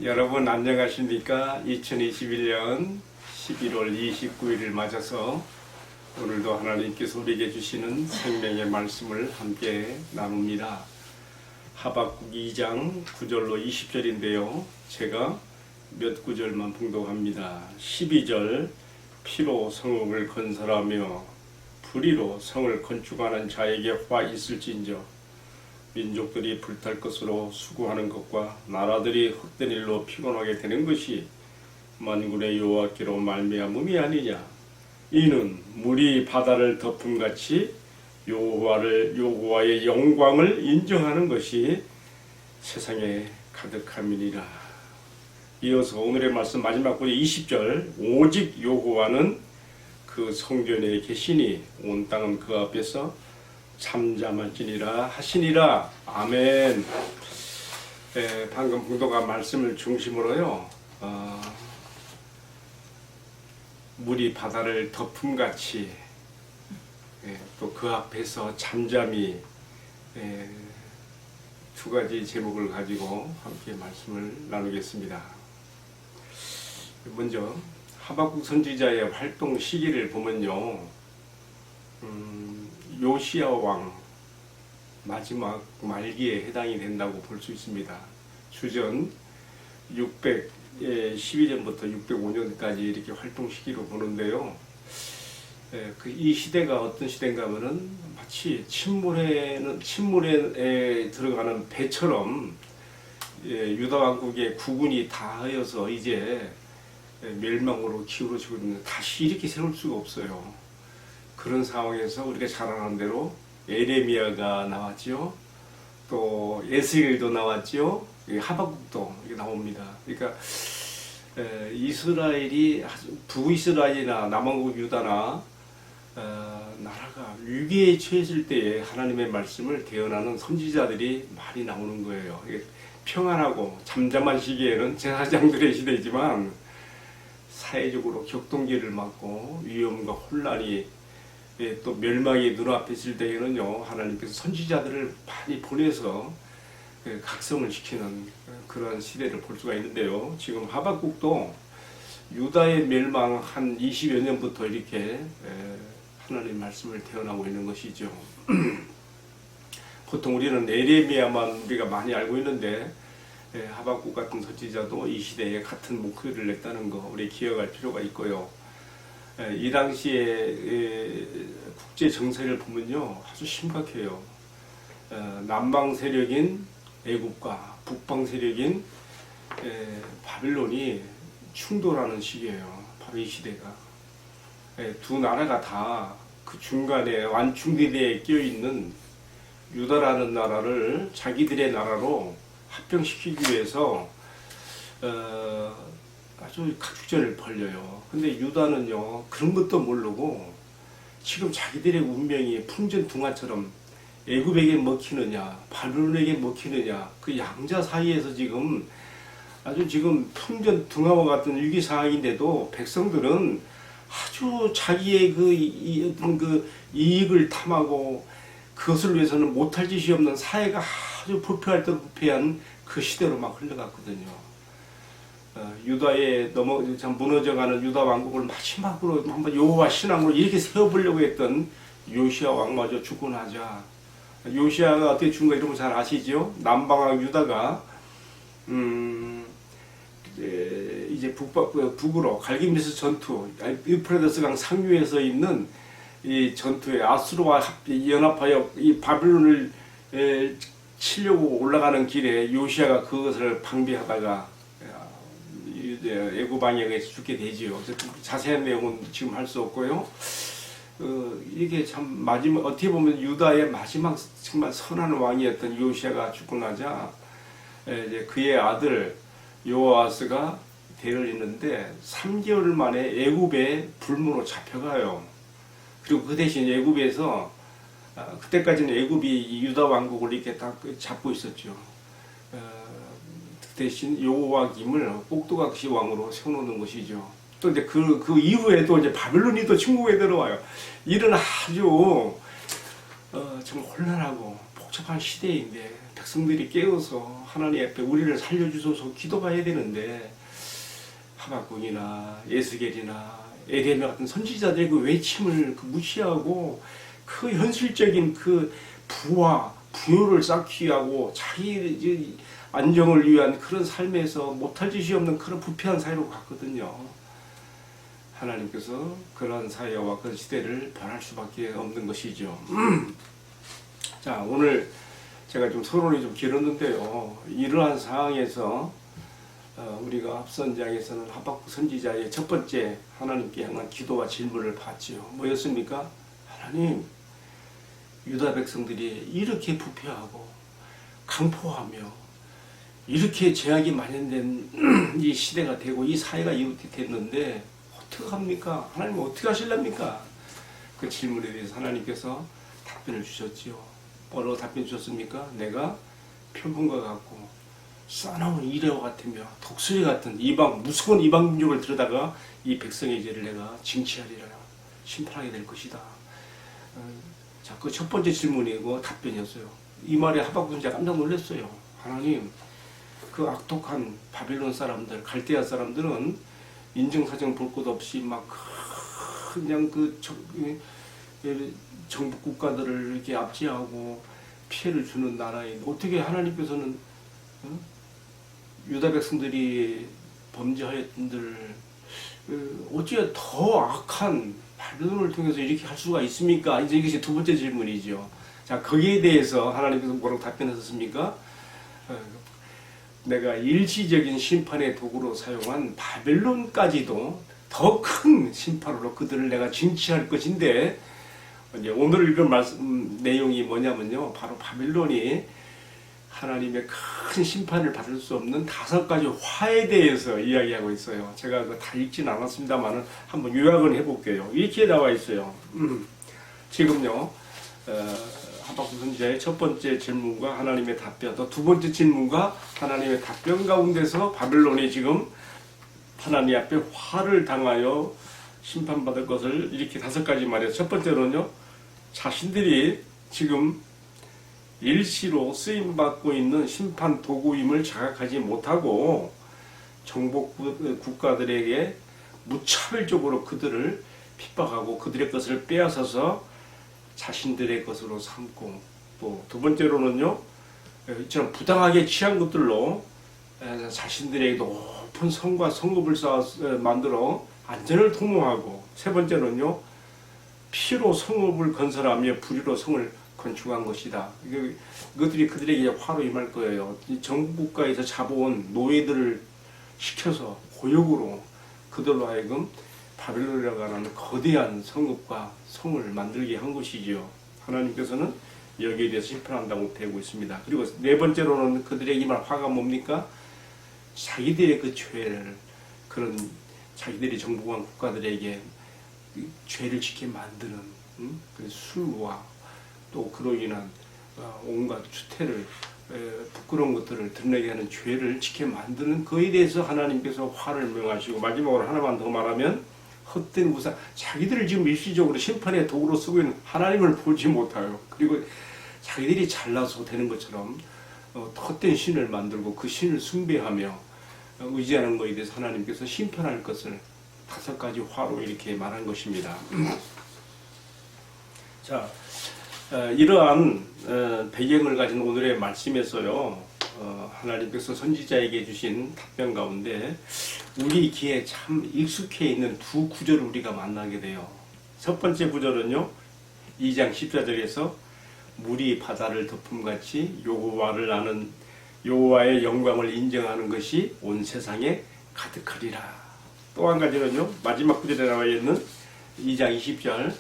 여러분 안녕하십니까? 2021년 11월 29일을 맞아서 오늘도 하나님께서 우리에게 주시는 생명의 말씀을 함께 나눕니다. 하박국 2장 9절로 20절인데요. 제가 몇 구절만 봉독합니다. 12절 피로 성읍을 건설하며 불의로 성을 건축하는 자에게 화 있을진저 민족들이 불탈 것으로 수고하는 것과 나라들이 헛된 일로 피곤하게 되는 것이 만군의 여호와께로 말미암음이 아니냐. 이는 물이 바다를 덮음같이 여호와의 영광을 인정하는 것이 세상에 가득함이니라. 이어서 오늘의 말씀 마지막 구절 20절 오직 여호와는 그 성전에 계시니 온 땅은 그 앞에서 잠잠할지니라 하시니라. 아멘. 방금 봉독한 말씀을 중심으로요. 물이 바다를 덮음같이 또 그 앞에서 잠잠히 두 가지 제목을 가지고 함께 말씀을 나누겠습니다. 먼저 하박국 선지자의 활동 시기를 보면요. 요시야 왕 마지막 말기에 해당이 된다고 볼 수 있습니다. 주전 612년부터 605년까지 이렇게 활동 시기로 보는데요. 이 시대가 어떤 시대인가 하면은 마치 침몰에 들어가는 배처럼 유다 왕국의 국군이 다 하여서 이제 멸망으로 기울어지고 있는, 다시 이렇게 세울 수가 없어요. 그런 상황에서 우리가 잘 아는 대로 에레미야가 나왔죠. 또 에스겔도 나왔죠. 하박국도 나옵니다. 그러니까 이스라엘이 북이스라엘이나 남왕국 유다나 나라가 위기에 처했을 때에 하나님의 말씀을 대언하는 선지자들이 많이 나오는 거예요. 평안하고 잠잠한 시기에는 제사장들의 시대이지만 사회적으로 격동기를 맞고 위험과 혼란이 또 멸망이 눈앞에 있을 때에는요, 하나님께서 선지자들을 많이 보내서 각성을 시키는 그런 시대를 볼 수가 있는데요. 지금 하박국도 유다의 멸망 한 20여 년부터 이렇게 하나님 말씀을 태어나고 있는 것이죠. 보통 우리는 에레미야만 우리가 많이 알고 있는데 하박국 같은 선지자도 이 시대에 같은 목소리를 냈다는 거 우리 기억할 필요가 있고요. 이 당시에 국제 정세를 보면요, 아주 심각해요. 남방 세력인 애굽과 북방 세력인 바빌론이 충돌하는 시기예요. 바로 이 시대가. 두 나라가 다 그 중간에 완충지대에 끼어있는 유다라는 나라를 자기들의 나라로 합병시키기 위해서 아주 각축전을 벌려요. 근데 유다는요, 그런 것도 모르고 지금 자기들의 운명이 풍전등화처럼 애굽에게 먹히느냐 바빌론에게 먹히느냐 그 양자 사이에서 지금 아주 지금 풍전등화와 같은 위기 상황인데도 백성들은 아주 자기의 어떤 그 이익을 탐하고 그것을 위해서는 못할 짓이 없는 사회가 아주 부패할 때 부패한 그 시대로 막 흘러갔거든요. 유다에 무너져가는 유다 왕국을 마지막으로 한번 여호와 신앙으로 이렇게 세워보려고 했던 요시야 왕마저 죽고 나자, 요시야가 어떻게 죽은가 이런 거 잘 아시죠? 남방왕 유다가 이제 북으로 갈기미스 전투, 유프라데스 강 상류에서 있는 이 전투에 아수르와 연합하여 이 바빌론을 치려고 올라가는 길에 요시야가 그것을 방비하다가 애굽왕에 의해서 죽게 되지요. 자세한 내용은 지금 할 수 없고요. 이게 참 마지막, 어떻게 보면 유다의 마지막 정말 선한 왕이었던 요시야가 죽고 나자 이제 그의 아들 요아스가 대를 잇는데 3개월 만에 애굽에 불무로 잡혀가요. 그리고 그 대신 애굽에서 그때까지는 애굽이 유다 왕국을 이렇게 딱 잡고 있었죠. 대신 여호와김을 꼭두각시 왕으로 세워놓는 것이죠. 또 이제 그 이후에 또 이제 바빌론이 또 침공에 들어와요. 이런 아주 정말 혼란하고 복잡한 시대인데 백성들이 깨어서 하나님 앞에 우리를 살려주소서 기도해야 되는데 하박국이나 예스겔이나 에레미야 같은 선지자들의 그 외침을 무시하고 그 현실적인 그 부와 부요를 쌓기 위하고 자기 안정을 위한 그런 삶에서 못할 짓이 없는 그런 부패한 사회로 갔거든요. 하나님께서 그런 사회와 그 시대를 변할 수밖에 없는 것이죠. 자, 오늘 제가 좀 서론이 좀 길었는데요. 이러한 상황에서 우리가 앞선 장에서는 하박국 선지자의 첫 번째 하나님께 향한 기도와 질문을 받지요. 뭐였습니까? 하나님, 유다 백성들이 이렇게 부패하고 강포하며 이렇게 죄악이 만연된 이 시대가 되고 이 사회가 이렇게 됐는데 어떡합니까? 하나님 어떻게 하실랍니까? 그 질문에 대해서 하나님께서 답변을 주셨지요. 뭐라고 답변 주셨습니까? 내가 표본과 같고 싸나운 이레와 같으며 독수리 같은 무서운 이방 민족을 들여다가 이 백성의 죄를 내가 징치하리라, 심판하게 될 것이다. 자, 그 첫 번째 질문이고 답변이었어요. 이 말에 하박국 선지자가 깜짝 놀랐어요. 하나님, 그 악독한 바빌론 사람들, 갈대아 사람들은 인정사정 볼 것 없이 막 그냥 그 정복 국가들을 이렇게 압제하고 피해를 주는 나라에 어떻게 하나님께서는 유다 백성들이 범죄하였던들 어찌 더 악한 바빌론을 통해서 이렇게 할 수가 있습니까? 이제 이것이 두 번째 질문이죠. 자, 거기에 대해서 하나님께서 뭐라고 답변하셨습니까? 내가 일시적인 심판의 도구로 사용한 바벨론까지도 더 큰 심판으로 그들을 내가 징치할 것인데, 이제 오늘 읽은 말씀 내용이 뭐냐면요, 바로 바벨론이 하나님의 큰 심판을 받을 수 없는 5가지 화에 대해서 이야기하고 있어요. 제가 다 읽진 않았습니다만 한번 요약을 해볼게요. 이렇게 나와 있어요. 지금요, 하박국 선지자의 첫 번째 질문과 하나님의 답변, 또 두 번째 질문과 하나님의 답변 가운데서 바벨론이 지금 하나님 앞에 화를 당하여 심판받을 것을 이렇게 5가지 말해서, 첫 번째로는요, 자신들이 지금 일시로 쓰임받고 있는 심판 도구임을 자각하지 못하고 정복 국가들에게 무차별적으로 그들을 핍박하고 그들의 것을 빼앗아서 자신들의 것으로 삼고, 또 두 번째로는요, 이처럼 부당하게 취한 것들로 자신들에게 높은 성과 성급을 만들어 안전을 도모하고, 세 번째는요, 피로 성읍을 건설하며 불의로 성을 건축한 것이다. 이것들이 그들에게 화로 임할 거예요. 정부국가에서 잡아온 노예들을 시켜서 고역으로 그들로 하여금 바벨론이라고 하는 거대한 성읍과 성을 만들게 한 것이지요. 하나님께서는 여기에 대해서 심판한다고 되고 있습니다. 그리고 네 번째로는 그들에게 임할 화가 뭡니까? 자기들의 그 죄를, 그런 자기들이 정복한 국가들에게 죄를 짓게 만드는 그 술과 또 그로 인한 온갖 추태를, 부끄러운 것들을 드러내게 하는 죄를 짓게 만드는 그에 대해서 하나님께서 화를 명하시고, 마지막으로 하나만 더 말하면 헛된 우상, 자기들을 지금 일시적으로 심판의 도구로 쓰고 있는 하나님을 보지 못하요. 그리고 자기들이 잘나서 되는 것처럼 헛된 신을 만들고 그 신을 숭배하며 의지하는 것에 대해서 하나님께서 심판할 것을 5가지 화로 이렇게 말한 것입니다. 자, 이러한 배경을 가진 오늘의 말씀에서요, 하나님께서 선지자에게 주신 답변 가운데 우리 귀에 참 익숙해 있는 두 구절을 우리가 만나게 돼요. 첫 번째 구절은요, 2장 14절에서 물이 바다를 덮음같이 여호와를 아는, 여호와의 영광을 인정하는 것이 온 세상에 가득하리라. 또 한 가지는요, 마지막 구절에 나와 있는 2장 20절,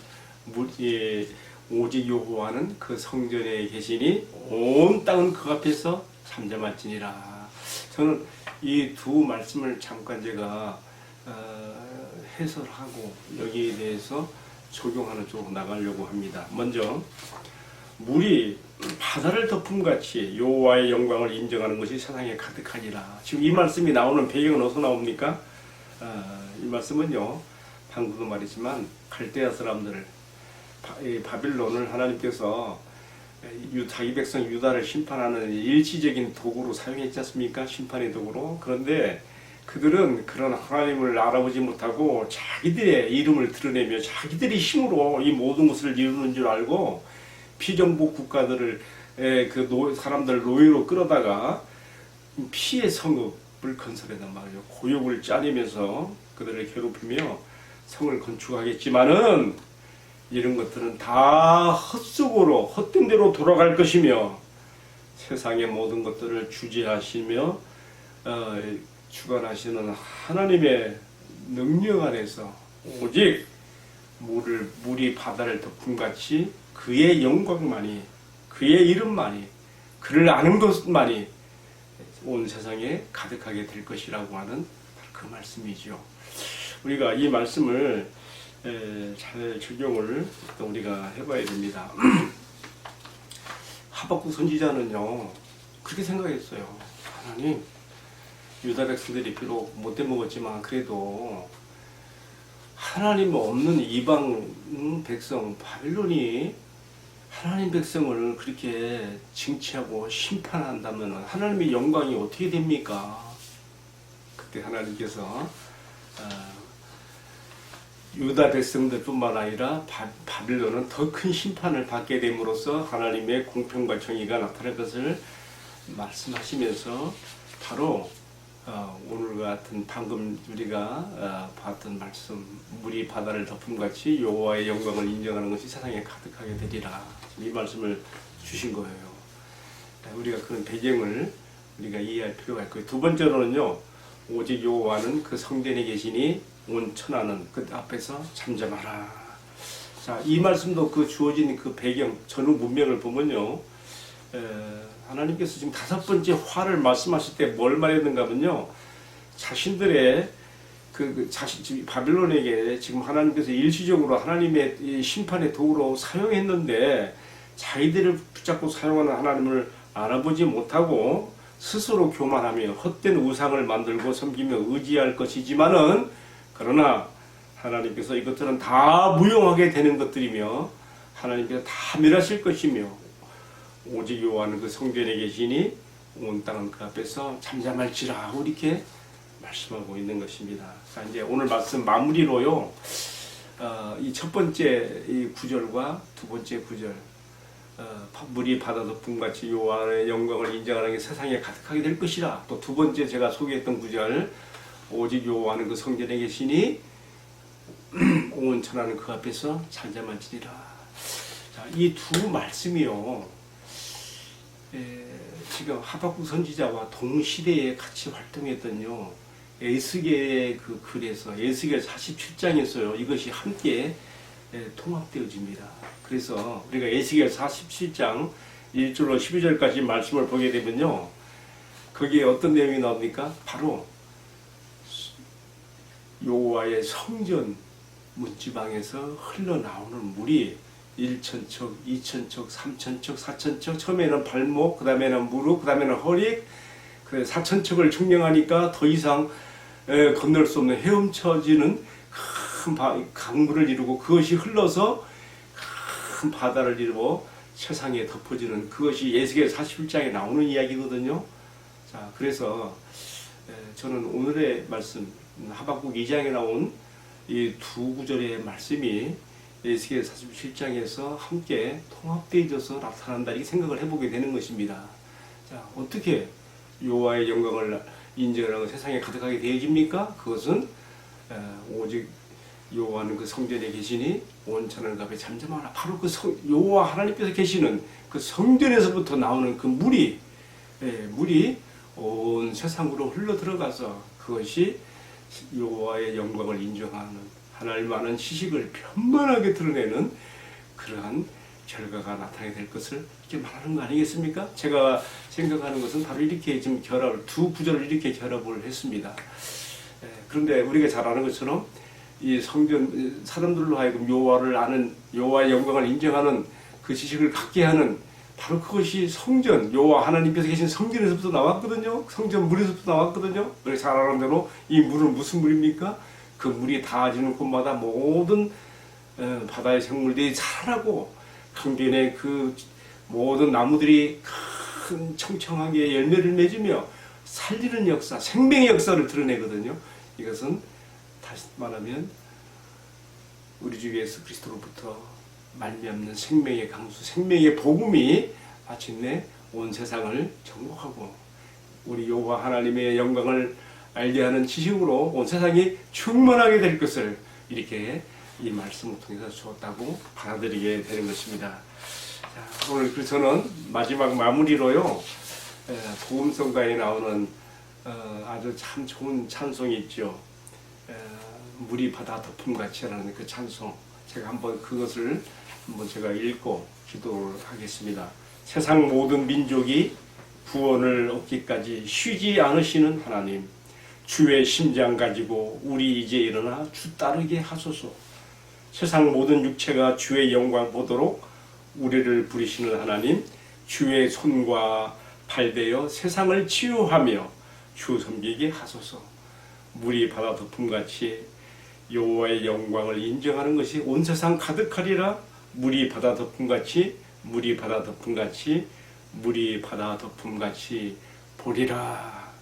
오직 여호와는 그 성전에 계시니 온 땅은 그 앞에서 잠잠할지니라. 저는 이 두 말씀을 잠깐 제가 해설하고 여기에 대해서 적용하는 쪽으로 나가려고 합니다. 먼저 물이 바다를 덮음같이 여호와의 영광을 인정하는 것이 세상에 가득하니라. 지금 이 말씀이 나오는 배경은 어디서 나옵니까? 이 말씀은요, 방금도 말했지만 갈대아 사람들을, 바빌론을 하나님께서 자기 백성 유다를 심판하는 일시적인 도구로 사용했지 않습니까? 심판의 도구로. 그런데 그들은 그런 하나님을 알아보지 못하고 자기들의 이름을 드러내며 자기들의 힘으로 이 모든 것을 이루는 줄 알고 피정복 국가들을 사람들 노예로 끌어다가 피의 성읍을 건설했단 말이에요. 고욕을 짜내면서 그들을 괴롭히며 성을 건축하겠지만은 이런 것들은 다 헛속으로 헛된 대로 돌아갈 것이며 세상의 모든 것들을 주재하시며 주관하시는 하나님의 능력 안에서 오직 물이 바다를 덮음같이 그의 영광만이, 그의 이름만이, 그를 아는 것만이 온 세상에 가득하게 될 것이라고 하는 그 말씀이죠. 우리가 이 말씀을 잘 적용을 우리가 해봐야 됩니다. 하박국 선지자는요 그렇게 생각했어요. 하나님, 유다 백성들이 비록 못돼 먹었지만 그래도 하나님 없는 이방 백성 바빌론이 하나님 백성을 그렇게 징치하고 심판한다면 하나님의 영광이 어떻게 됩니까? 그때 하나님께서 유다 백성들뿐만 아니라 바빌론은 더 큰 심판을 받게 됨으로써 하나님의 공평과 정의가 나타날 것을 말씀하시면서 바로 오늘 같은 방금 우리가 봤던 말씀, 물이 바다를 덮음같이 여호와의 영광을 인정하는 것이 세상에 가득하게 되리라, 이 말씀을 주신 거예요. 우리가 그런 배경을 우리가 이해할 필요가 있고요. 두 번째로는요, 오직 여호와는 그 성전에 계시니 온 천하는 그 앞에서 잠잠하라. 자, 이 말씀도 그 주어진 그 배경, 전후 문맥을 보면요, 하나님께서 지금 다섯 번째 화를 말씀하실 때 뭘 말했는가 하면요, 자신들의 바빌론에게 지금 하나님께서 일시적으로 하나님의 심판의 도구로 사용했는데 자기들을 붙잡고 사용하는 하나님을 알아보지 못하고 스스로 교만하며 헛된 우상을 만들고 섬기며 의지할 것이지만은, 그러나 하나님께서 이것들은 다 무용하게 되는 것들이며 하나님께서 다 멸하실 것이며 오직 여호와는 그 성전에 계시니 온 땅은 그 앞에서 잠잠할지라, 이렇게 말씀하고 있는 것입니다. 자, 이제 오늘 말씀 마무리로요, 이 첫 번째 이 구절과 두 번째 구절, 물이 바다 덮음같이 여호와의 영광을 인정하는 게 세상에 가득하게 될 것이라. 또 두 번째 제가 소개했던 구절, 오직 여호와는 그 성전에 계시니 온 천하는 그 앞에서 잠잠할지니라. 자, 이 두 말씀이요, 지금 하박국 선지자와 동시대에 같이 활동했던요, 에스겔의 그 글에서, 에스겔 47장에서요 이것이 함께 통합되어집니다. 그래서 우리가 에스겔 47장 1절로 12절까지 말씀을 보게 되면요, 거기에 어떤 내용이 나옵니까? 바로 여호와의 성전 문지방에서 흘러나오는 물이 1천척, 2천척, 3천척, 4천척, 처음에는 발목, 그 다음에는 무릎, 그 다음에는 허리, 4천척을 증량하니까 더 이상 건널 수 없는 헤엄쳐지는 큰 강물을 이루고 그것이 흘러서 큰 바다를 이루고 세상에 덮어지는, 그것이 에스겔 41장에 나오는 이야기거든요. 자, 그래서 저는 오늘의 말씀, 하박국 2장에 나온 이 두 구절의 말씀이 에스겔 47장에서 함께 통합되어져서 나타난다, 이렇게 생각을 해보게 되는 것입니다. 자, 어떻게 여호와의 영광을 인정하고 세상에 가득하게 되어집니까? 그것은 오직 여호와는 그 성전에 계시니 온 천하는 그 앞에 잠잠하라. 바로 그 여호와 하나님께서 계시는 그 성전에서부터 나오는 그 물이 온 세상으로 흘러 들어가서 그것이 여호와의 영광을 인정하는, 하나님 아는 지식을 편만하게 드러내는 그러한 결과가 나타나게 될 것을 이렇게 말하는 거 아니겠습니까? 제가 생각하는 것은 바로 이렇게 지금 두 구절을 이렇게 결합을 했습니다. 그런데 우리가 잘 아는 것처럼 이 성전, 사람들로 하여금 여호와를 아는, 여호와의 영광을 인정하는 그 지식을 갖게 하는, 바로 그것이 성전, 여호와 하나님께서 계신 성전에서부터 나왔거든요. 성전 물에서부터 나왔거든요. 우리가 잘 아는 대로 이 물은 무슨 물입니까? 그 물이 닿아지는 곳마다 모든 바다의 생물들이 자라고 강변의 그 모든 나무들이 큰 청청하게 열매를 맺으며 살리는 역사, 생명의 역사를 드러내거든요. 이것은 다시 말하면 우리 주 예수 그리스도로부터 말미암는 생명의 강수, 생명의 복음이 마침내 온 세상을 정복하고 우리 여호와 하나님의 영광을 알게 하는 지식으로 온 세상이 충만하게 될 것을 이렇게 이 말씀을 통해서 주었다고 받아들이게 되는 것입니다. 자, 오늘 그래서 저는 마지막 마무리로요, 복음성가에 나오는 아주 참 좋은 찬송이 있죠. 물이 바다 덮음같이라는 그 찬송, 제가 한번 그것을 한번 제가 읽고 기도를 하겠습니다. 세상 모든 민족이 구원을 얻기까지 쉬지 않으시는 하나님, 주의 심장 가지고 우리 이제 일어나 주 따르게 하소서. 세상 모든 육체가 주의 영광 보도록 우리를 부리시는 하나님, 주의 손과 발되어 세상을 치유하며 주 섬기게 하소서. 물이 바다 덮음같이 여호와의 영광을 인정하는 것이 온 세상 가득하리라. 물이 바다 덮음같이, 물이 바다 덮음같이, 물이 바다 덮음같이 보리라.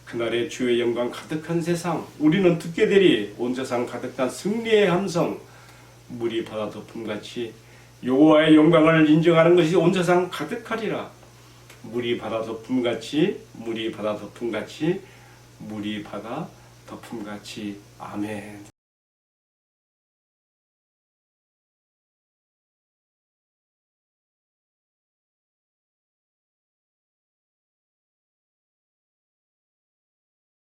그날에 주의 영광 가득한 세상, 우리는 듣게 되리. 온 세상 가득한 승리의 함성, 물이 바다 덮음같이 여호와의 영광을 인정하는 것이 온 세상 가득하리라. 물이 바다 덮음같이, 물이 바다 덮음같이, 물이 바다 덮음같이. 아멘.